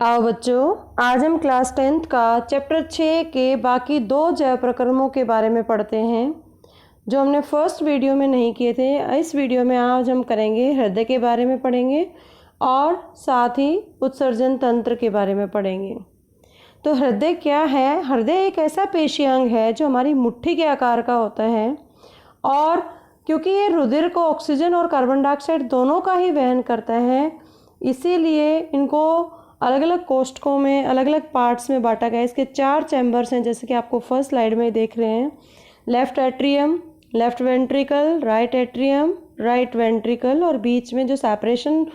आओ बच्चों, आज हम क्लास 10th का चैप्टर 6 के बाकी 2 जैव प्रक्रमों के बारे में पढ़ते हैं जो हमने फर्स्ट वीडियो में नहीं किए थे। इस वीडियो में आज हम करेंगे हृदय के बारे में पढ़ेंगे और साथ ही उत्सर्जन तंत्र के बारे में पढ़ेंगे। तो हृदय क्या है? हृदय एक ऐसा पेशी अंग है जो हमारी मुट्ठी के आकार का होता है और क्योंकि ये रुधिर को ऑक्सीजन और कार्बन डाइऑक्साइड दोनों का ही वहन करता है, इसीलिए इनको अलग अलग कोष्ठकों में अलग अलग पार्ट्स में बांटा गया है। इसके 4 चैम्बर्स हैं, जैसे कि आपको फर्स्ट स्लाइड में देख रहे हैं। Left atrium, left ventricle, right atrium, right ventricle और बीच में जो सेपरेशन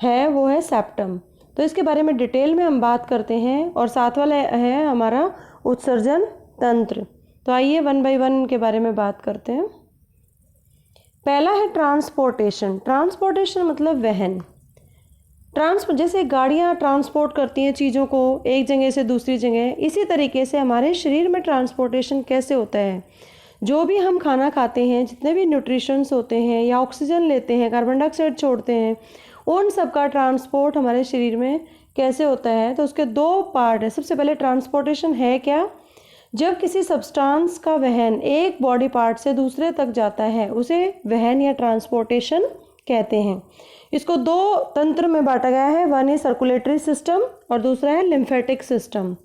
है वो है सेप्टम। तो इसके बारे में डिटेल में हम बात करते हैं और साथ वाला है हमारा उत्सर्जन तंत्र। तो आइए 1 बाय 1 के बारे में बात करते हैं। पहला है ट्रांसपोर्टेशन। ट्रांसपोर्टेशन मतलब वहन। जैसे गाड़ियाँ ट्रांसपोर्ट करती हैं चीज़ों को एक जगह से दूसरी जगह, इसी तरीके से हमारे शरीर में ट्रांसपोर्टेशन कैसे होता है। जो भी हम खाना खाते हैं, जितने भी न्यूट्रिशंस होते हैं या ऑक्सीजन लेते हैं, कार्बन डाइऑक्साइड छोड़ते हैं, उन सब का ट्रांसपोर्ट हमारे शरीर में कैसे होता है। तो उसके 2 पार्ट है। सबसे पहले ट्रांसपोर्टेशन है क्या? जब किसी सब्सटेंस का वहन एक बॉडी पार्ट से दूसरे तक जाता है उसे वहन या ट्रांसपोर्टेशन कहते हैं। इसको 2 तंत्र में बांटा गया है। वन है सर्कुलेटरी सिस्टम और दूसरा है लिम्फेटिक सिस्टम।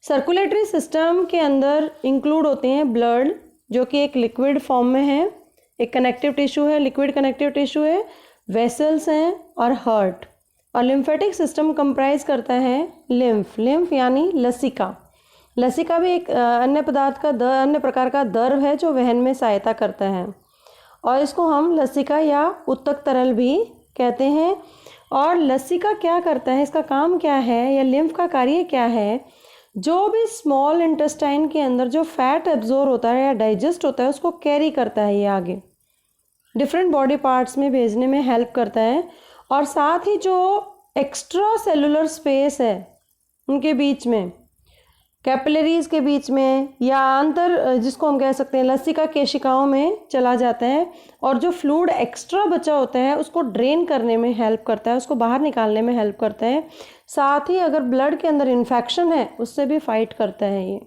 सर्कुलेटरी सिस्टम के अंदर इंक्लूड होते हैं ब्लड, जो कि एक लिक्विड फॉर्म में है, एक कनेक्टिव टिश्यू है, लिक्विड कनेक्टिव टिश्यू है, वेसल्स हैं और हार्ट। और लिम्फेटिक सिस्टम कंप्राइज करता है लिम्फ यानी लसिका। लसिका भी एक अन्य प्रकार का द्रव है जो वहन में सहायता करता है और इसको हम लसिका या उत्तक तरल भी कहते हैं। और लसिका क्या करता है, इसका काम क्या है, या लिम्फ का कार्य क्या है? जो भी स्मॉल इंटेस्टाइन के अंदर जो फैट एब्जॉर्ब होता है या डाइजेस्ट होता है उसको कैरी करता है, ये आगे डिफरेंट बॉडी पार्ट्स में भेजने में हेल्प करता है। और साथ ही जो एक्स्ट्रा सेलुलर स्पेस है उनके बीच में, कैपिलरीज के बीच में या अंतर जिसको हम कह सकते हैं लसिका केशिकाओं में चला जाता है और जो फ्लूइड एक्स्ट्रा बचा होता है उसको ड्रेन करने में हेल्प करता है, उसको बाहर निकालने में हेल्प करता है। साथ ही अगर ब्लड के अंदर इन्फेक्शन है उससे भी फाइट करता है ये।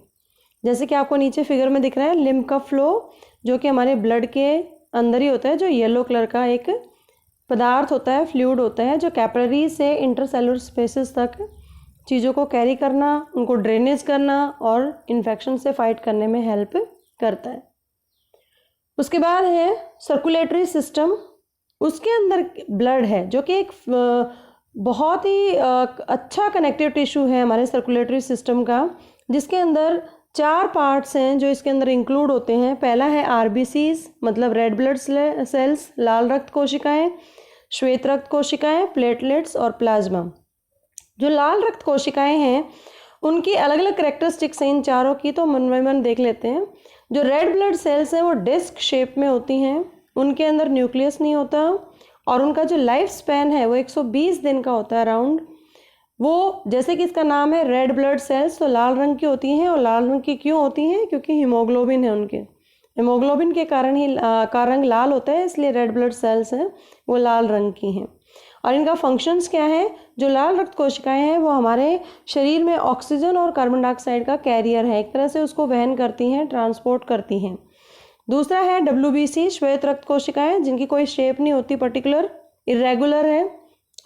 जैसे कि आपको नीचे फिगर में दिख रहा है लिम्फ का फ्लो, जो कि हमारे ब्लड के अंदर ही होता है, जो येलो कलर का एक पदार्थ होता है, फ्लूइड होता है, जो कैपिलरी से इंटरसेलुलर स्पेसेस तक चीज़ों को कैरी करना, उनको ड्रेनेज करना और इन्फेक्शन से फाइट करने में हेल्प करता है। उसके बाद है सर्कुलेटरी सिस्टम। उसके अंदर ब्लड है जो कि एक बहुत ही अच्छा कनेक्टिव टिश्यू है हमारे सर्कुलेटरी सिस्टम का, जिसके अंदर 4 पार्ट्स हैं जो इसके अंदर इंक्लूड होते हैं। पहला है आरबीसीज मतलब रेड ब्लड सेल्स, लाल रक्त कोशिकाएं, श्वेत रक्त कोशिकाएं, प्लेटलेट्स और प्लाज्मा। जो लाल रक्त कोशिकाएं हैं उनकी अलग अलग कैरेक्टरिस्टिक्स हैं इन चारों की, तो मन में मन देख लेते हैं। जो रेड ब्लड सेल्स हैं वो डिस्क शेप में होती हैं, उनके अंदर न्यूक्लियस नहीं होता और उनका जो लाइफ स्पैन है वो 120 दिन का होता है अराउंड। वो जैसे कि इसका नाम है रेड ब्लड सेल्स, तो लाल रंग की होती हैं। और लाल रंग की क्यों होती हैं? क्योंकि हीमोग्लोबिन है उनके, हीमोग्लोबिन के कारण ही का रंग लाल होता है, इसलिए रेड ब्लड सेल्स हैं वो लाल रंग की हैं। और इनका फंक्शंस क्या है? जो लाल रक्त कोशिकाएं हैं वो हमारे शरीर में ऑक्सीजन और कार्बन डाइऑक्साइड का कैरियर है, एक तरह से उसको वहन करती हैं, ट्रांसपोर्ट करती हैं। दूसरा है डब्ल्यूबीसी श्वेत रक्त कोशिकाएं, जिनकी कोई शेप नहीं होती, पर्टिकुलर इरेगुलर है,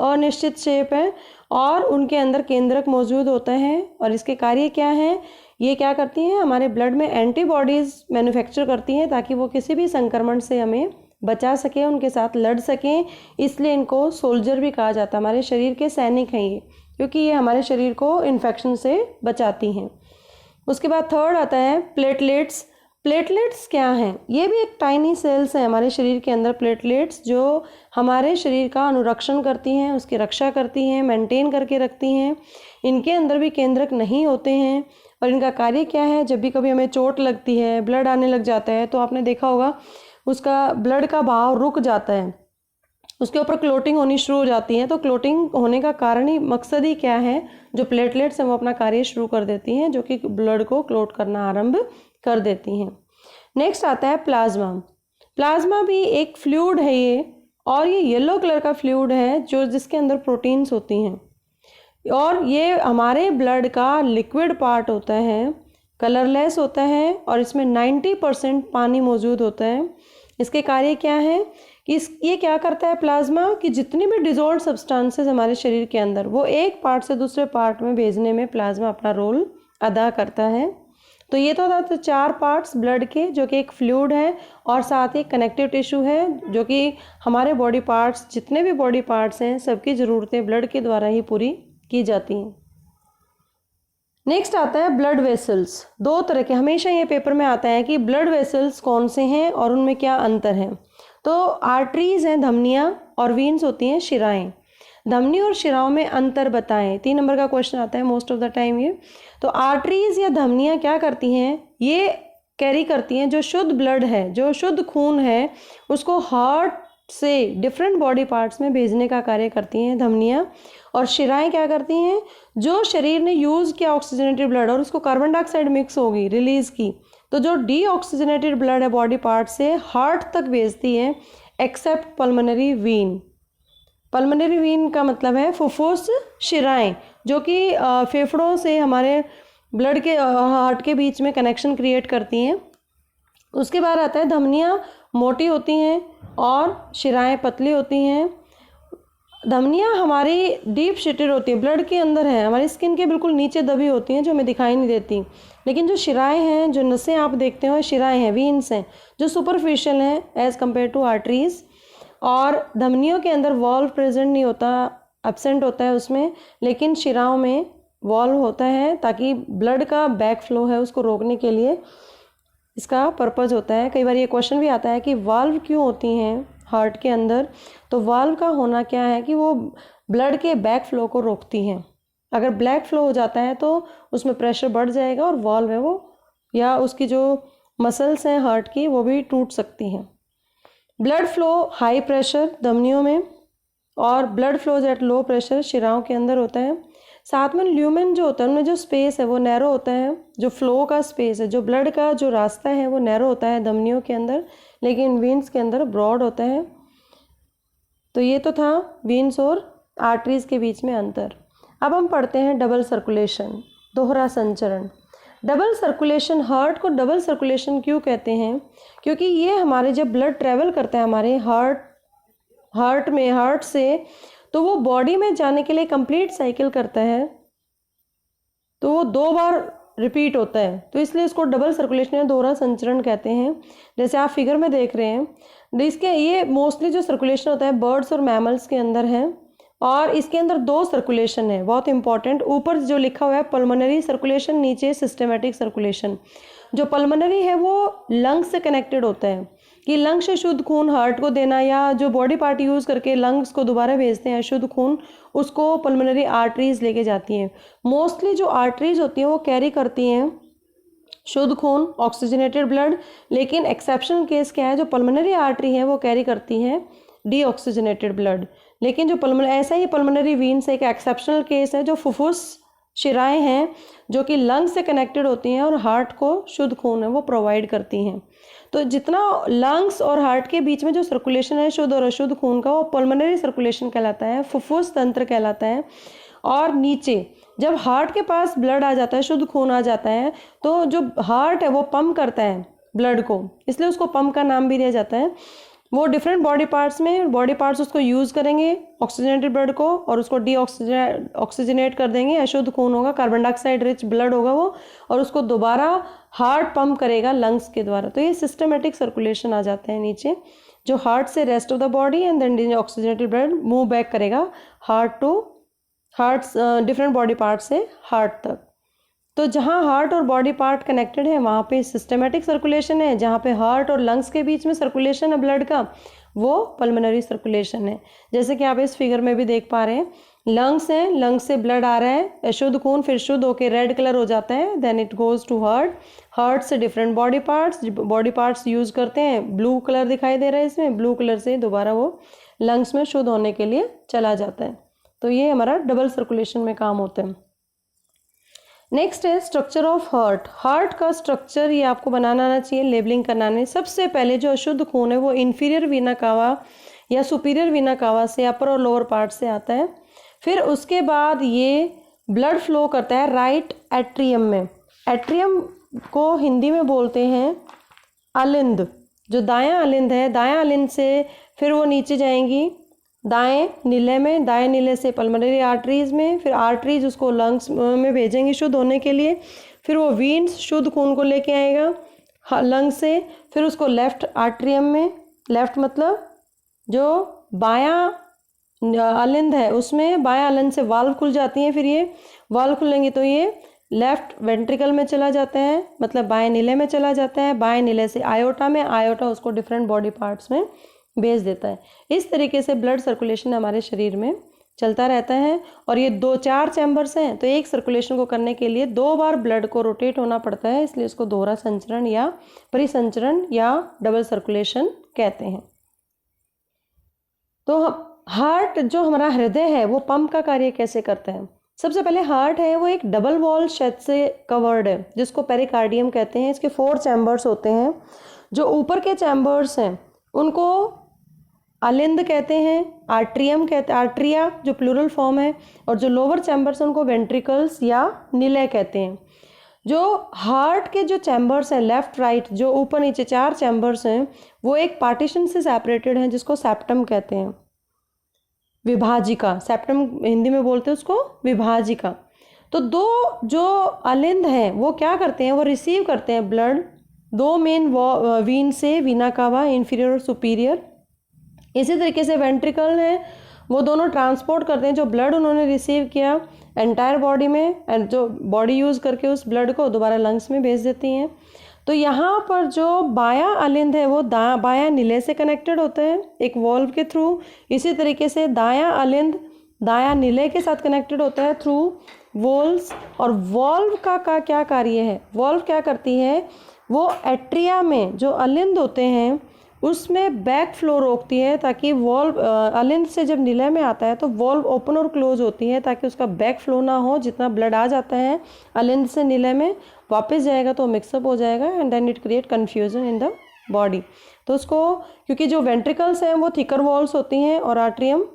अनिश्चित शेप है और उनके अंदर केंद्रक मौजूद होता है। और इसके कार्य क्या हैं? ये क्या करती हैं? हमारे ब्लड में एंटीबॉडीज़ मैन्युफैक्चर करती हैं ताकि वो किसी भी संक्रमण से हमें बचा सके, उनके साथ लड़ सकें। इसलिए इनको सोल्जर भी कहा जाता है, हमारे शरीर के सैनिक हैं ये, क्योंकि ये हमारे शरीर को इन्फेक्शन से बचाती हैं। उसके बाद थर्ड आता है प्लेटलेट्स। प्लेटलेट्स क्या हैं? ये भी एक टाइनी सेल्स हैं हमारे शरीर के अंदर, प्लेटलेट्स, जो हमारे शरीर का अनुरक्षण करती हैं, उसकी रक्षा करती हैं, मेंटेन करके रखती हैं। इनके अंदर भी केंद्रक नहीं होते हैं और इनका कार्य क्या है? जब भी कभी हमें चोट लगती है, ब्लड आने लग जाता है, तो आपने देखा होगा उसका ब्लड का बहाव रुक जाता है, उसके ऊपर क्लोटिंग होनी शुरू हो जाती है। तो क्लोटिंग होने का कारण ही, मकसद ही क्या है? जो प्लेटलेट्स हैं वो अपना कार्य शुरू कर देती हैं, जो कि ब्लड को क्लोट करना आरंभ कर देती हैं। नेक्स्ट आता है प्लाज्मा। प्लाज्मा भी एक फ्लूइड है ये, और ये येलो कलर का फ्लूइड है जो जिसके अंदर प्रोटीन्स होती हैं। और ये हमारे ब्लड का लिक्विड पार्ट होता है, कलरलेस होता है और इसमें 90% पानी मौजूद होता है। इसके कार्य क्या है कि ये क्या करता है प्लाज्मा, कि जितनी भी डिजॉल्व सब्सटेंसेस हमारे शरीर के अंदर वो एक पार्ट से दूसरे पार्ट में भेजने में प्लाज्मा अपना रोल अदा करता है। तो ये तो था 4 पार्ट्स ब्लड के, जो कि एक फ्लूइड है और साथ ही कनेक्टिव टिश्यू है, जो कि हमारे बॉडी पार्ट्स, जितने भी बॉडी पार्ट्स हैं, सबकी ज़रूरतें ब्लड के द्वारा ही पूरी की जाती हैं। नेक्स्ट आता है ब्लड वेसल्स। 2 तरह के, हमेशा ये पेपर में आता है कि ब्लड वेसल्स कौन से हैं और उनमें क्या अंतर है। तो आर्टरीज हैं धमनियाँ, और वीन्स होती हैं शिराएं। धमनी और शिराओं में अंतर बताएं, 3 नंबर का क्वेश्चन आता है मोस्ट ऑफ द टाइम ये। तो आर्टरीज या धमनियाँ क्या करती हैं, ये कैरी करती हैं जो शुद्ध ब्लड है, जो शुद्ध खून है, उसको हार्ट से डिफरेंट बॉडी पार्ट्स में भेजने का कार्य करती हैं धमनियाँ। और शिराएं क्या करती हैं, जो शरीर ने यूज़ किया ऑक्सीजनेटेड ब्लड और उसको कार्बन डाइऑक्साइड मिक्स होगी रिलीज़ की, तो जो डीऑक्सीजनेटेड ब्लड है बॉडी पार्ट से हार्ट तक भेजती है, accept pulmonary Wien. Pulmonary Wien का मतलब है फुफ्फुस शिराएं, जो कि फेफड़ों से हमारे ब्लड के हार्ट के बीच में कनेक्शन क्रिएट करती हैं। उसके बाद आता है धमनियाँ मोटी होती हैं और शिराएं पतली होती हैं। धमनियाँ हमारी डीप शिटेड होती है, ब्लड के अंदर है, हमारी स्किन के बिल्कुल नीचे दबी होती हैं, जो हमें दिखाई नहीं देती। लेकिन जो शिराएं हैं, जो नसें आप देखते हो शिराएं हैं, वीन्स हैं, जो सुपरफिशियल हैं एज़ कम्पेयर टू आर्टरीज। और धमनियों के अंदर वॉल्व प्रेजेंट नहीं होता, एब्सेंट होता है उसमें, लेकिन शिराओं में वॉल्व होता है, ताकि ब्लड का बैक फ्लो है उसको रोकने के लिए इसका पर्पज़ होता है। कई बार ये क्वेश्चन भी आता है कि वाल्व क्यों होती हैं हार्ट के अंदर। तो वाल्व का होना क्या है कि वो ब्लड के बैक फ्लो को रोकती हैं। अगर ब्लैक फ्लो हो जाता है तो उसमें प्रेशर बढ़ जाएगा और वाल्व है वो, या उसकी जो मसल्स हैं हार्ट की, वो भी टूट सकती हैं। ब्लड फ्लो हाई प्रेशर धमनियों में और blood flows at low pressure शिराओं के अंदर होता है। साथ में ल्यूमेन जो होता है उनमें जो स्पेस है वो नैरो होता है, जो फ्लो का स्पेस है, जो ब्लड का जो रास्ता है वो नैरो होता है धमनियों के अंदर, लेकिन वीन्स के अंदर ब्रॉड होता है। तो ये तो था वीन्स और आर्टरीज के बीच में अंतर। अब हम पढ़ते हैं डबल सर्कुलेशन, दोहरा संचरण। डबल सर्कुलेशन, हार्ट को डबल सर्कुलेशन क्यों कहते हैं, क्योंकि ये हमारे जब ब्लड ट्रैवल करता है हमारे हार्ट से, तो वो बॉडी में जाने के लिए कंप्लीट साइकिल करता है, तो वो 2 बार रिपीट होता है, तो इसलिए इसको डबल सर्कुलेशन या दोहरा संचरण कहते हैं। जैसे आप फिगर में देख रहे हैं, इसके ये मोस्टली जो सर्कुलेशन होता है बर्ड्स और मैमल्स के अंदर है, और इसके अंदर 2 सर्कुलेशन है बहुत इंपॉर्टेंट। ऊपर जो लिखा हुआ है पल्मोनरी सर्कुलेशन, नीचे सिस्टमेटिक सर्कुलेशन। जो पल्मोनरी है वो लंग्स से कनेक्टेड होता है, कि लंग्स से शुद्ध खून हार्ट को देना, या जो बॉडी पार्ट यूज़ करके लंग्स को दोबारा भेजते हैं शुद्ध खून, उसको पल्मोनरी आर्टरीज लेके जाती हैं। मोस्टली जो आर्टरीज होती हैं वो कैरी करती हैं शुद्ध खून, ऑक्सीजनेटेड ब्लड, लेकिन एक्सेप्शनल केस क्या है, जो पल्मोनरी आर्टरी है वो कैरी करती है डीऑक्सीजनेटेड ब्लड। लेकिन जो ऐसा ही पल्मोनरी वीन्स एक एक्सेप्शनल केस है, जो फुफ्फुस शिराएं हैं जो कि लंग्स से कनेक्टेड होती हैं और हार्ट को शुद्ध खून है वो प्रोवाइड करती हैं। तो जितना लंग्स और हार्ट के बीच में जो सर्कुलेशन है शुद्ध और अशुद्ध खून का, वो पल्मोनरी सर्कुलेशन कहलाता है, फुफ्फुस तंत्र कहलाता है। और नीचे जब हार्ट के पास ब्लड आ जाता है, शुद्ध खून आ जाता है, तो जो हार्ट है वो पंप करता है ब्लड को, इसलिए उसको पंप का नाम भी दिया जाता है। वो डिफरेंट बॉडी पार्ट्स उसको यूज़ करेंगे ऑक्सीजनेटेड ब्लड को, और उसको ऑक्सीजनेट कर देंगे, अशुद्ध खून होगा, कार्बन डाइऑक्साइड रिच ब्लड होगा वो, और उसको दोबारा हार्ट पंप करेगा लंग्स के द्वारा। तो ये सिस्टमेटिक सर्कुलेशन आ जाते हैं नीचे, जो हार्ट से rest of the body and then oxygenated blood move back करेगा डिफरेंट बॉडी पार्ट से हार्ट तक। तो जहाँ हार्ट और बॉडी पार्ट कनेक्टेड है वहाँ पे सिस्टमेटिक सर्कुलेशन है, जहाँ पे हार्ट और लंग्स के बीच में सर्कुलेशन है ब्लड का, वो पल्मोनरी सर्कुलेशन है। जैसे कि आप इस फिगर में भी देख पा रहे हैं, लंग्स हैं, लंग्स से ब्लड आ रहा है, अशुद्ध खून फिर शुद्ध होकर रेड कलर हो जाता है, then it goes to heart से डिफरेंट बॉडी पार्ट्स यूज़ करते हैं, ब्लू कलर दिखाई दे रहा है इसमें, ब्लू कलर से दोबारा वो लंग्स में शुद्ध होने के लिए चला जाता है। तो ये हमारा डबल सर्कुलेशन में काम होता है। नेक्स्ट है स्ट्रक्चर ऑफ हार्ट का स्ट्रक्चर, ये आपको बनाना आना चाहिए, लेबलिंग करना नहीं। सबसे पहले जो अशुद्ध खून है वो इन्फीरियर वीना कावा या सुपीरियर वीना कावा से, अपर और लोअर पार्ट से आता है। फिर उसके बाद ये ब्लड फ्लो करता है राइट एट्रियम में। एट्रियम को हिंदी में बोलते हैं अलिंद। जो दायां अलिंद है, दायां अलिंद से फिर वो नीचे जाएंगी दाएं नीले में, दाएं नीले से पल्मोनरी आर्टरीज में, फिर आर्टरीज उसको लंग्स में भेजेंगी शुद्ध होने के लिए, फिर वो वीन्स शुद्ध खून को लेके आएगा लंग से, फिर उसको लेफ्ट आर्ट्रियम में, लेफ्ट मतलब जो बायां अलिंद है उसमें बायां अलिंद से वाल्व खुल जाती हैं, फिर ये वाल्व खुलेंगे तो ये लेफ्ट वेंट्रिकल में चला जाता है, मतलब बाएं नीले में चला जाता है, बाएं नीले से आयोटा में, आयोटा उसको डिफरेंट बॉडी पार्ट्स में भेज देता है। इस तरीके से ब्लड सर्कुलेशन हमारे शरीर में चलता रहता है। और ये 4 चैम्बर्स हैं, तो एक सर्कुलेशन को करने के लिए 2 बार ब्लड को रोटेट होना पड़ता है, इसलिए इसको दोहरा संचरण या परिसंचरण या डबल सर्कुलेशन कहते हैं। तो हार्ट जो हमारा हृदय है वो पंप का कार्य कैसे करता है? सबसे पहले हार्ट है वो एक डबल वॉल शेड से कवर्ड है जिसको पेरिकार्डियम कहते हैं। इसके 4 चैम्बर्स होते हैं। जो ऊपर के चैम्बर्स हैं उनको अलिंद कहते हैं, आर्ट्रियम कहते हैं, आर्ट्रिया जो प्लूरल फॉर्म है, और जो लोअर चैम्बर्स हैं उनको वेंट्रिकल्स या निलय कहते हैं। जो हार्ट के जो चैम्बर्स हैं लेफ्ट राइट, जो ऊपर नीचे 4 चैम्बर्स हैं, वो एक पार्टीशन से सेपरेटेड हैं जिसको सेप्टम कहते हैं, विभाजिका। सेप्टम हिंदी में बोलते हैं उसको विभाजिका। तो 2 जो अलिंद हैं वो क्या करते हैं, वो रिसीव करते हैं ब्लड 2 मेन वीन से, वीना कावा इंफीरियर और सुपीरियर। इसी तरीके से वेंट्रिकल हैं वो दोनों ट्रांसपोर्ट करते हैं जो ब्लड उन्होंने रिसीव किया एंटायर बॉडी में, एंड जो बॉडी यूज़ करके उस ब्लड को दोबारा लंग्स में भेज देती हैं। तो यहाँ पर जो बायां अलिंद है वो बायां नीले से कनेक्टेड होता है एक वॉल्व के थ्रू। इसी तरीके से दायां अलिंद दायां नीले के साथ कनेक्टेड होता है थ्रू वॉल्व्स। और वॉल्व का क्या कार्य है? वॉल्व क्या करती है, वो एट्रिया में जो अलिंद होते हैं उसमें बैक फ्लो रोकती है, ताकि वॉल्व अलिंद से जब नीले में आता है तो वॉल्व ओपन और क्लोज होती है ताकि उसका बैक फ्लो ना हो। जितना ब्लड आ जाता है अलिंद से नीले में वापस जाएगा तो मिक्सअप हो जाएगा and then it create confusion in the body. तो उसको, क्योंकि जो वेंट्रिकल्स हैं वो थिकर वॉल्स होती हैं और आर्ट्रियम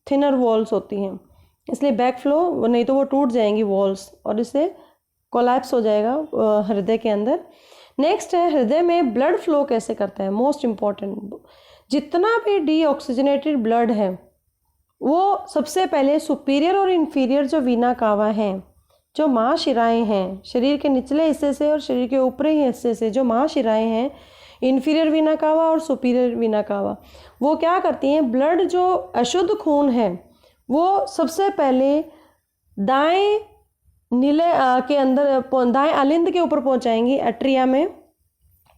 थिनर वॉल्स होती हैं, इसलिए बैक फ्लो, नहीं तो वो टूट जाएंगी वॉल्स और इससे कोलैप्स हो जाएगा हृदय के अंदर। नेक्स्ट है हृदय में ब्लड फ्लो कैसे करता है। मोस्ट इम्पॉर्टेंट, जितना भी डीऑक्सीजनेटेड ब्लड है वो सबसे पहले सुपीरियर और इन्फीरियर जो वीना कावा हैं, जो महाशिराएं हैं शरीर के निचले हिस्से से और शरीर के ऊपरी हिस्से से, जो महाशिराएं हैं इन्फीरियर वीना कावा और सुपीरियर वीना कावा, वो क्या करती हैं, ब्लड जो अशुद्ध खून है वो सबसे पहले दाएं नीले के अंदर दाएं अलिंद के ऊपर पहुंचाएंगी एट्रिया में।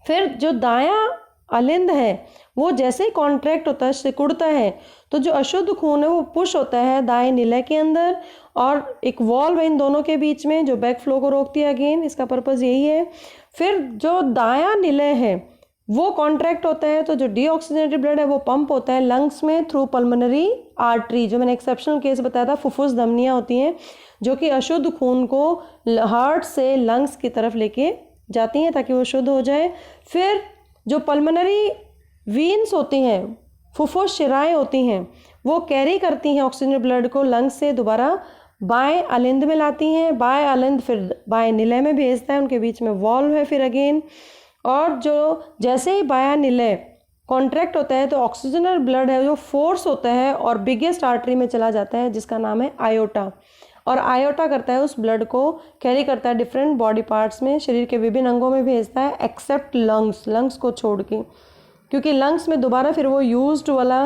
फिर जो दायां अलिंद है वो जैसे ही कॉन्ट्रैक्ट होता है, सिकुड़ता है, तो जो अशुद्ध खून है वो पुश होता है दाएं नीले के अंदर, और एक वॉल्व है इन दोनों के बीच में जो बैक फ्लो को रोकती है। अगेन इसका पर्पस यही है। फिर जो दायां नीले है वो कॉन्ट्रैक्ट होता है, तो जो डीऑक्सीजनेटेड ब्लड है वो पंप होता है लंग्स में थ्रू पल्मोनरी आर्टरी। जो मैंने एक्सेप्शनल केस बताया था, फुफ्फुस धमनियाँ होती हैं जो कि अशुद्ध खून को हार्ट से लंग्स की तरफ लेके जाती हैं ताकि वो शुद्ध हो जाए। फिर जो पल्मोनरी वीन्स होती हैं, फुफ्फुस शिराएं होती हैं, वो कैरी करती हैं ऑक्सीजन ब्लड को लंग्स से दोबारा बाएं अलिंद में लाती हैं। बाएं अलिंद फिर बाएं नीले में भेजता है, उनके बीच में वॉल्व है फिर अगेन। और जो जैसे ही बायां नीले कॉन्ट्रैक्ट होता है तो ऑक्सीजनल ब्लड है जो फोर्स होता है और बिगेस्ट आर्टरी में चला जाता है जिसका नाम है आयोटा। और आयोटा करता है उस ब्लड को कैरी करता है डिफरेंट बॉडी पार्ट्स में, शरीर के विभिन्न अंगों में भेजता है एक्सेप्ट लंग्स, लंग्स को छोड़ के, क्योंकि लंग्स में दोबारा फिर वो यूज्ड वाला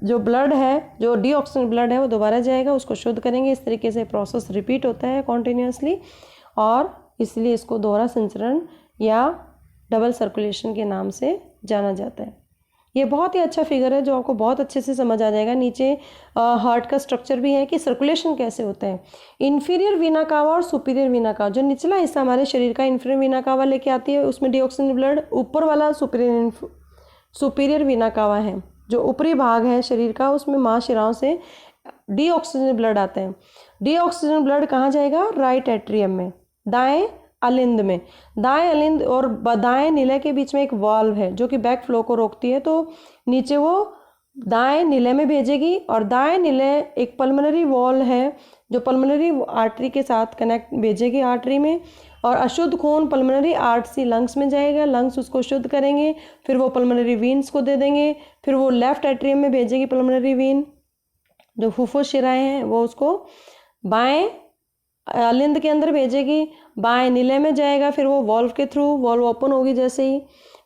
जो ब्लड है, जो डीऑक्सीजन ब्लड है, वो दोबारा जाएगा, उसको शुद्ध करेंगे। इस तरीके से प्रोसेस रिपीट होता है कॉन्टिन्यूसली, और इसलिए इसको दोहरा संचरण या डबल सर्कुलेशन के नाम से जाना जाता है। ये बहुत ही अच्छा फिगर है जो आपको बहुत अच्छे से समझ आ जाएगा। नीचे हार्ट का स्ट्रक्चर भी है कि सर्कुलेशन कैसे होता है। इन्फीरियर वीना कावा और सुपीरियर वीना कावा, जो निचला हिस्सा हमारे शरीर का इन्फीरियर वीना कावा लेके आती है, उसमें डीऑक्सीजन ब्लड, ऊपर वाला सुपीरियर वीना कावा है जो ऊपरी भाग है शरीर का, उसमें महाशिराओं से डीऑक्सीजन ब्लड आता है। डीऑक्सीजन ब्लड कहाँ जाएगा? राइट एट्रियम में, दाएं अलिंद में। दाएं अलिंद और दाएं नीले के बीच में एक वाल्व है जो कि बैक फ्लो को रोकती है, तो नीचे वो दाएं नीले में भेजेगी, और दाएं नीले एक पल्मोनरी वॉल है जो पल्मोनरी आर्टरी के साथ कनेक्ट भेजेगी आर्टरी में, और अशुद्ध खून पल्मोनरी आर्टरी लंग्स में जाएगा, लंग्स उसको शुद्ध करेंगे, फिर वो पल्मोनरी वीन्स को दे देंगे, फिर वो लेफ्ट एट्रियम में भेजेगी पल्मोनरी वीन, जो फुफ्फुस शिराएं हैं वो उसको बाएं लिंद के अंदर भेजेगी, बाएं नीले में जाएगा, फिर वो वॉल्व के थ्रू, वॉल्व ओपन होगी जैसे ही,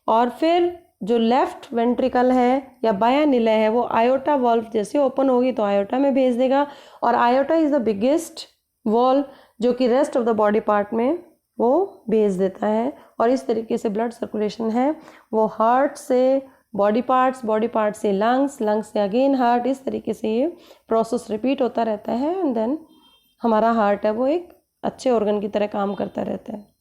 और फिर जो लेफ्ट वेंट्रिकल है या बायां नीले है वो आयोटा वॉल्व जैसे ओपन होगी तो आयोटा में भेज देगा, और iota is the biggest valve जो कि rest of the body part में वो भेज देता है। और इस तरीके से ब्लड सर्कुलेशन है वो हार्ट से बॉडी पार्ट्स से लंग्स, लंग्स से अगेन हार्ट, इस तरीके से ये प्रोसेस रिपीट होता रहता है, एंड देन हमारा हार्ट है वो एक अच्छे ऑर्गन की तरह काम करता रहता है।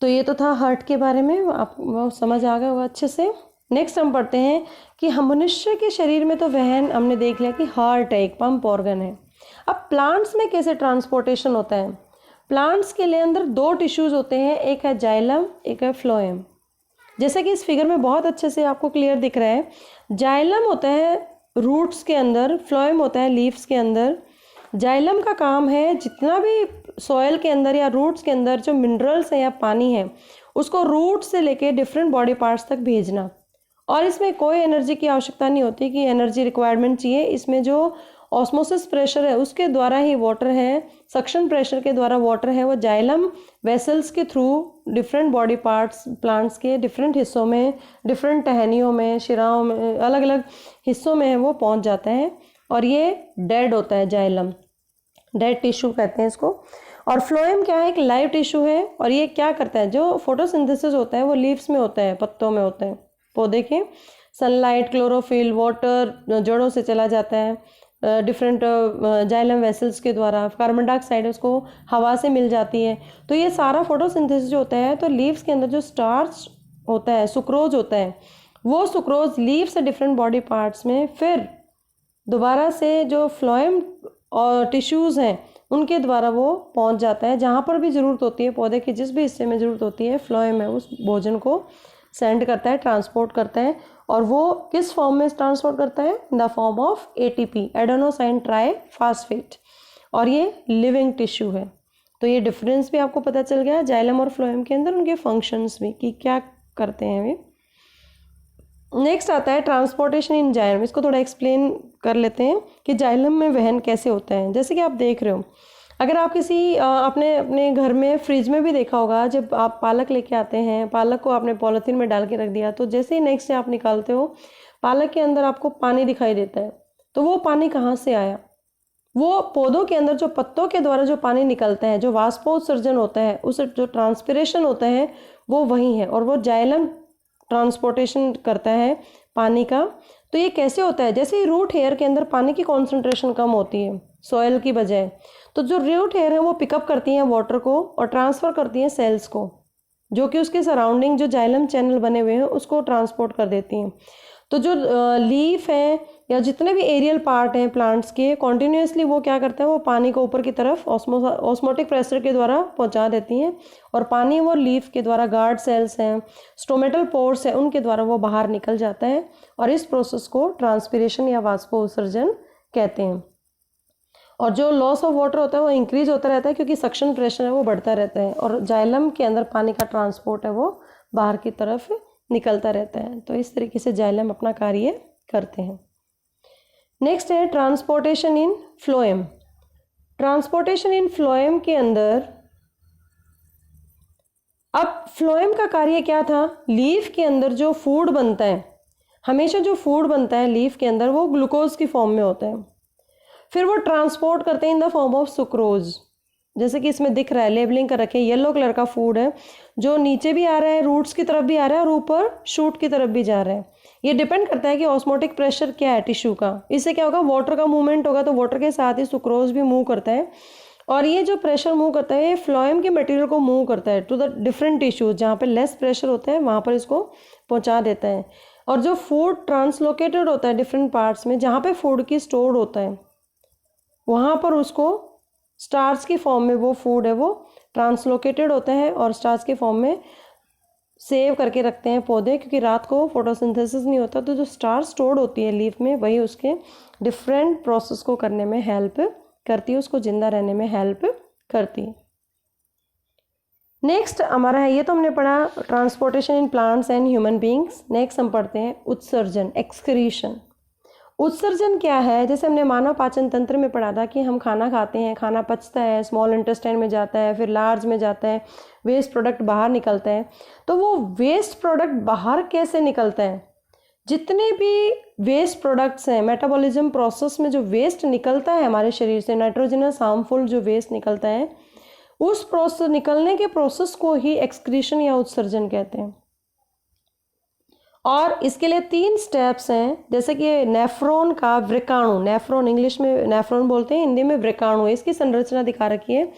तो ये तो था हार्ट के बारे में, आपको समझ आ गया होगा अच्छे से। नेक्स्ट हम पढ़ते हैं कि हम मनुष्य के शरीर में तो वहन हमने देख लिया कि हार्ट है, एक पंप ऑर्गन है। अब प्लांट्स में कैसे ट्रांसपोर्टेशन होता है? प्लांट्स के लिए अंदर दो टिश्यूज़ होते हैं, एक है जाइलम, एक है फ्लोएम। जैसे कि इस फिगर में बहुत अच्छे से आपको क्लियर दिख रहा है, जाइलम होता है रूट्स के अंदर, फ्लोएम होता है लीव्स के अंदर। जाइलम का काम है जितना भी सॉइल के अंदर या रूट्स के अंदर जो मिनरल्स है या पानी है उसको रूट से लेके डिफरेंट बॉडी पार्ट्स तक भेजना, और इसमें कोई एनर्जी की आवश्यकता नहीं होती कि एनर्जी रिक्वायरमेंट चाहिए। इसमें जो ऑस्मोसिस प्रेशर है उसके द्वारा ही वाटर है, सक्शन प्रेशर के द्वारा वाटर है वो जाइलम वेसल्स के through different body parts plants के डिफरेंट हिस्सों में, डिफरेंट टहनियों में, शिराओं में, अलग अलग हिस्सों में वो पहुंच जाता है, और ये डेड होता है जाइलम, डेड टिश्यू कहते हैं इसको। और फ्लोएम क्या है? एक लाइव टिश्यू है, और ये क्या करता है, जो फोटोसिंथेसिस होता है वो लीव्स में होता है, पत्तों में होता है पौधे के। सनलाइट, क्लोरोफिल, वाटर जड़ों से चला जाता है डिफरेंट जाइलम वेसल्स के द्वारा, कार्बन डाइऑक्साइड उसको हवा से मिल जाती है। तो ये सारा फोटोसिंथेसिस जो होता है, तो लीव्स के अंदर जो स्टार्च होता है, सुक्रोज होता है, वो सुक्रोज लीव से डिफरेंट बॉडी पार्ट्स में फिर दोबारा से जो फ्लोएम और टिश्यूज़ हैं उनके द्वारा वो पहुंच जाता है जहाँ पर भी ज़रूरत होती है, पौधे के जिस भी हिस्से में ज़रूरत होती है, फ्लोएम है उस भोजन को सेंड करता है, ट्रांसपोर्ट करता है। और वो किस फॉर्म में ट्रांसपोर्ट करता है? In the form of ATP, adenosine triphosphate, और ये लिविंग टिश्यू है। तो ये डिफरेंस भी आपको पता चल गया जाइलम और फ्लोएम के अंदर, उनके फंक्शंस भी कि क्या करते हैं वे। नेक्स्ट आता है ट्रांसपोर्टेशन इन जाइलम। इसको थोड़ा एक्सप्लेन कर लेते हैं कि जाइलम में वहन कैसे होता है। जैसे कि आप देख रहे हो, अगर आप किसी आपने अपने घर में फ्रिज में भी देखा होगा, जब आप पालक लेके आते हैं, पालक को आपने पॉलीथीन में डाल के रख दिया, तो जैसे ही नेक्स्ट डे आप निकालते हो पालक के अंदर आपको पानी दिखाई देता है। तो वो पानी कहाँ से आया? वो पौधों के अंदर जो पत्तों के द्वारा जो पानी निकलता है, जो वाष्पोत्सर्जन होता है, उस जो ट्रांसपिरेशन होता है वो वही है, और वो जाइलम ट्रांसपोर्टेशन करता है पानी का। तो ये कैसे होता है? जैसे ही रूट हेयर के अंदर पानी की कॉन्सेंट्रेशन कम होती है सॉइल की बजाय, तो जो रूट हेयर है वो पिकअप करती हैं वाटर को और ट्रांसफ़र करती हैं सेल्स को, जो कि उसके सराउंडिंग जो जाइलम चैनल बने हुए हैं उसको ट्रांसपोर्ट कर देती हैं। तो जो लीफ है या जितने भी एरियल पार्ट हैं प्लांट्स के, कॉन्टीन्यूसली वो क्या करते हैं, वो पानी को ऊपर की तरफ ऑस्मोटिक प्रेशर के द्वारा पहुंचा देती हैं, और पानी वो लीफ के द्वारा, गार्ड सेल्स हैं, स्टोमेटल पोर्स हैं, उनके द्वारा वो बाहर निकल जाता है, और इस प्रोसेस को ट्रांसपिरेशन या वाष्पोत्सर्जन कहते हैं। और जो लॉस ऑफ वाटर होता है वो इंक्रीज होता रहता है क्योंकि सक्शन प्रेशर है वो बढ़ता रहता है, और जाइलम के अंदर पानी का ट्रांसपोर्ट है वो बाहर की तरफ निकलता रहता है। तो इस तरीके से जाइलम अपना कार्य करते हैं। नेक्स्ट है ट्रांसपोर्टेशन इन फ्लोएम। ट्रांसपोर्टेशन इन फ्लोएम के अंदर, अब फ्लोएम का कार्य क्या था? लीफ के अंदर जो फूड बनता है, हमेशा जो फूड बनता है लीफ के अंदर वो ग्लूकोज की फॉर्म में होता है, फिर वो ट्रांसपोर्ट करते हैं in the form of sucrose. जैसे कि इसमें दिख रहा है, लेबलिंग कर रखे, येलो कलर का फूड है जो नीचे भी आ रहा है, रूट्स की तरफ भी आ रहा है और ऊपर शूट की तरफ भी जा रहा है। ये डिपेंड करता है कि ऑस्मोटिक प्रेशर क्या है टिश्यू का। इससे क्या होगा, वाटर का मूवमेंट होगा तो वाटर के साथ ही सुक्रोज भी मूव करता है, और ये जो प्रेशर मूव करता है ये फ्लोएम के मटेरियल को मूव करता है टू द डिफरेंट टिश्यूज। जहाँ पे लेस प्रेशर होता है वहाँ पर इसको पहुँचा देता है, और जो फूड ट्रांसलोकेटेड होता है डिफरेंट पार्ट्स में, जहाँ पे फूड की स्टोर्ड होता है वहाँ पर उसको स्टार्च की फॉर्म में वो फूड है वो ट्रांसलोकेटेड होता है, और स्टार्च के फॉर्म में सेव करके रखते हैं पौधे, क्योंकि रात को फोटोसिंथेसिस नहीं होता, तो जो स्टार्च स्टोर्ड होती है लीफ में वही उसके डिफरेंट प्रोसेस को करने में हेल्प करती है, उसको जिंदा रहने में हेल्प करती है। नेक्स्ट हमारा है, ये तो हमने पढ़ा transportation in plants and human beings. Next हम पढ़ते हैं उत्सर्जन, एक्सक्रीशन। उत्सर्जन क्या है? जैसे हमने मानव पाचन तंत्र में पढ़ा था कि हम खाना खाते हैं, खाना पचता है, स्मॉल इंटेस्टाइन में जाता है, फिर लार्ज में जाता है, वेस्ट प्रोडक्ट बाहर निकलता है। तो वो वेस्ट प्रोडक्ट बाहर कैसे निकलता है? जितने भी वेस्ट प्रोडक्ट्स हैं, मेटाबॉलिज्म प्रोसेस में जो वेस्ट निकलता है हमारे शरीर से, नाइट्रोजनस हार्मफुल जो वेस्ट निकलता है, उस प्रोसेस निकलने के प्रोसेस को ही एक्सक्रीशन या उत्सर्जन कहते हैं। और इसके लिए 3 स्टेप्स हैं, जैसे कि नेफ्रॉन का वृकाणु, नेफ्रॉन इंग्लिश में नेफ्रॉन बोलते हैं, हिंदी में वृकाणु, इसकी संरचना दिखा रखी है।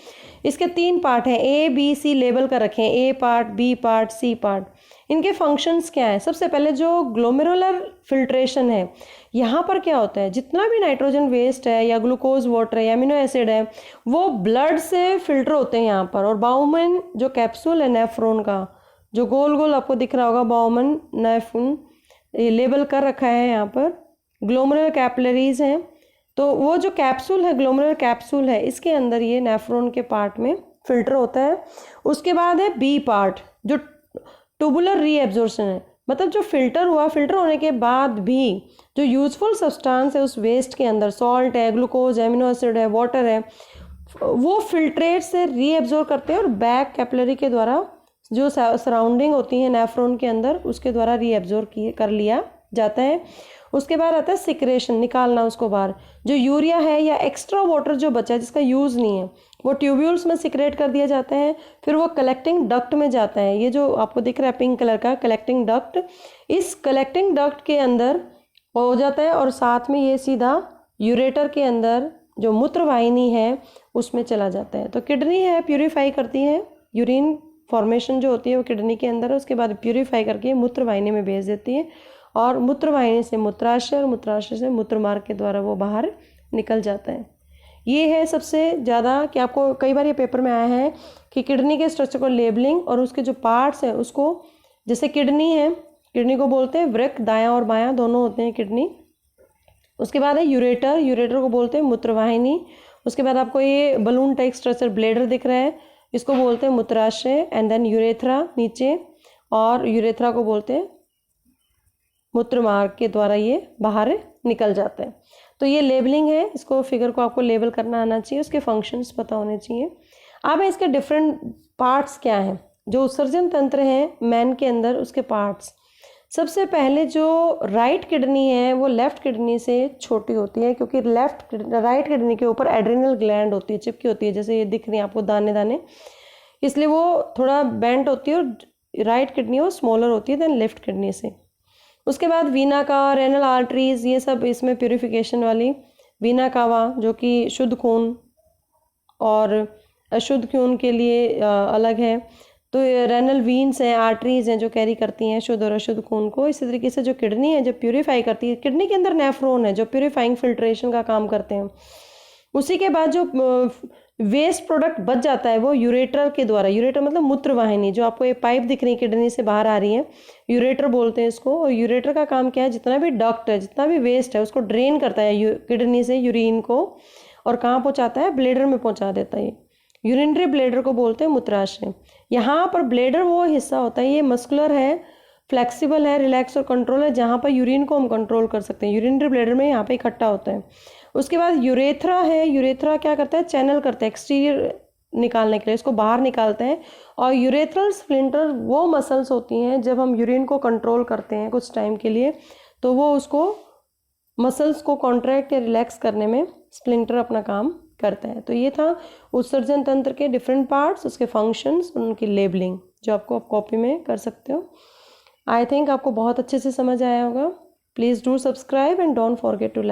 इसके 3 पार्ट हैं, ए बी सी लेबल कर रखे हैं, A part, B part, C part. इनके फंक्शंस क्या हैं? सबसे पहले जो ग्लोमेरुलर फिल्ट्रेशन है, यहाँ पर क्या होता है, जितना भी नाइट्रोजन वेस्ट है या ग्लूकोज वाटर है या अमीनो एसिड है, वो ब्लड से फिल्टर होते हैं यहाँ पर। और बाउमन जो कैप्सूल है नेफ्रॉन का, जो गोल गोल आपको दिख रहा होगा, बाउमन नेफ्रॉन, ये लेबल कर रखा है यहाँ पर। ग्लोमेरुलर कैपिलरीज हैं, तो वो जो कैप्सूल है, ग्लोमेरुलर कैप्सूल है, इसके अंदर ये नेफ्रॉन के पार्ट में फिल्टर होता है। उसके बाद है बी पार्ट, जो ट्यूबुलर रीएब्जॉर्प्शन है, मतलब जो फिल्टर हुआ, फिल्टर होने के बाद भी जो यूजफुल सब्सटेंस है उस वेस्ट के अंदर, सॉल्ट है, ग्लूकोज है, अमीनो एसिड है, वाटर है, वो फिल्ट्रेट से रीएब्जॉर्ब करते हैं और बैक कैपिलरी के द्वारा जो सराउंडिंग होती है नेफ्रॉन के अंदर, उसके द्वारा रीएब्जॉर्ब कर लिया जाता है। उसके बाद आता है सिक्रेशन, निकालना उसको बाहर। जो यूरिया है या एक्स्ट्रा वाटर जो बचा है जिसका यूज़ नहीं है, वो ट्यूब्यूल्स में सिक्रेट कर दिया जाता है, फिर वो कलेक्टिंग डक्ट में जाता है। ये जो आपको दिख रहा है पिंक कलर का कलेक्टिंग डक्ट, इस कलेक्टिंग डक्ट के अंदर हो जाता है और साथ में ये सीधा यूरेटर के अंदर जो मूत्रवाहिनी है उसमें चला जाता है। तो किडनी है, प्यूरिफाई करती है, यूरिन फॉर्मेशन जो होती है वो किडनी के अंदर है, उसके बाद प्यूरिफाई करके मूत्रवाहिनी में भेज देती है और मूत्रवाहिनी से मूत्राशय और मूत्राशय से मूत्रमार्ग के द्वारा वो बाहर निकल जाता है। ये है सबसे ज़्यादा कि आपको कई बार ये पेपर में आया है कि किडनी के स्ट्रक्चर को लेबलिंग और उसके जो पार्ट्स हैं उसको, जैसे किडनी है, किडनी को बोलते हैं वृक्क, दायां और बायां दोनों होते हैं किडनी। उसके बाद है यूरेटर, यूरेटर को बोलते हैं मूत्रवाहिनी। उसके बाद आपको ये बलून टाइप स्ट्रक्चर ब्लेडर दिख रहा है, इसको बोलते हैं मूत्राशय। एंड देन यूरेथ्रा नीचे, और यूरेथ्रा को बोलते हैं मूत्रमार्ग के द्वारा ये बाहर निकल जाता है। तो ये लेबलिंग है, इसको फिगर को आपको लेबल करना आना चाहिए, उसके फंक्शंस पता होने चाहिए। अब इसके डिफरेंट पार्ट्स क्या हैं, जो उत्सर्जन तंत्र है मैन के अंदर, उसके पार्ट्स। सबसे पहले जो राइट किडनी है वो लेफ्ट किडनी से छोटी होती है, क्योंकि राइट किडनी के ऊपर एड्रिनल ग्लैंड होती है, चिपकी होती है, जैसे ये दिख रही है आपको दाने दाने, इसलिए वो थोड़ा बेंट होती है और राइट किडनी वो स्मॉलर होती है देन लेफ्ट किडनी से। उसके बाद वीना का, रेनल आर्टरीज, ये सब इसमें प्यूरिफिकेशन वाली। वीना कावा जो कि शुद्ध खून और अशुद्ध खून के लिए अलग है। तो रेनल वीन्स हैं, आर्टरीज हैं जो कैरी करती हैं शुद्ध और अशुद्ध खून को। इसी तरीके से जो किडनी है जो प्यूरिफाई करती है, किडनी के अंदर नेफ्रॉन है जो प्यूरिफाइंग फिल्ट्रेशन का काम करते हैं। उसी के बाद जो वेस्ट प्रोडक्ट बच जाता है वो यूरेटर के द्वारा, यूरेटर मतलब मूत्रवाहिनी, जो आपको ये पाइप दिख रही है किडनी से बाहर आ रही है, यूरेटर बोलते हैं इसको। और यूरेटर का काम क्या है, जितना भी डक्ट है, जितना भी वेस्ट है उसको ड्रेन करता है किडनी से यूरिन को, और कहाँ पहुँचाता है, ब्लेडर में पहुँचा देता है। यूरिनरी ब्लेडर को बोलते हैं मूत्राशय। यहाँ पर ब्लेडर वो हिस्सा होता है, ये मस्कुलर है, फ्लेक्सिबल है, रिलैक्स और कंट्रोल है, जहाँ पर यूरिन को हम कंट्रोल कर सकते हैं। यूरिनरी ब्लेडर में यहाँ पे इकट्ठा होता है। उसके बाद यूरेथ्रा है, यूरेथ्रा क्या करता है, चैनल करता है एक्सटीरियर निकालने के लिए, इसको बाहर निकालते हैं। और यूरेथ्रल स्प्लिंटर वो मसल्स होती हैं जब हम यूरिन को कंट्रोल करते हैं कुछ टाइम के लिए, तो वो उसको मसल्स को कॉन्ट्रैक्ट या रिलैक्स करने में स्प्लिंटर अपना काम करता है। तो ये था उत्सर्जन तंत्र के डिफरेंट पार्ट्स, उसके फंक्शंस, उनकी लेबलिंग, जो आपको आप कॉपी में कर सकते हो। आई थिंक आपको बहुत अच्छे से समझ आया होगा। Please do subscribe and don't forget to like.